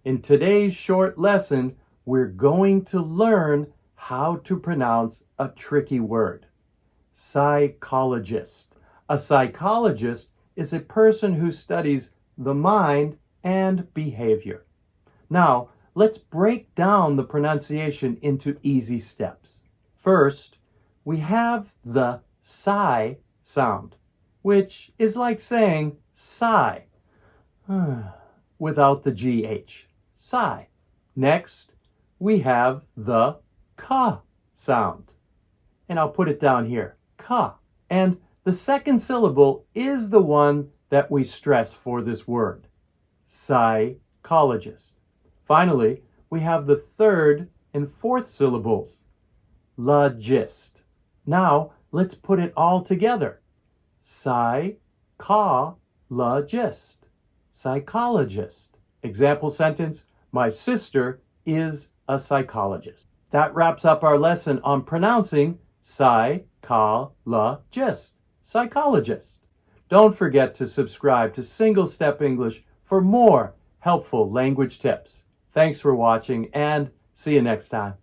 In today's short lesson, we're going to learn how to pronounce a tricky word. Psychologist. A psychologist is a person who studies the mind and behavior. Now, let's break down the pronunciation into easy steps. First, we have the psi sound, which is like saying sigh without the GH. Sigh. Next, we have the ka sound. And I'll put it down here. Ka. And the second syllable is the one that we stress for this word. Psychologist. Finally, we have the third and fourth syllables. Logist. Now, let's put it all together. Psychologist. Psychologist. Example sentence, my sister is a psychologist. That wraps up our lesson on pronouncing psychologist. Psychologist. Don't forget to subscribe to Single Step English for more helpful language tips. Thanks for watching and see you next time.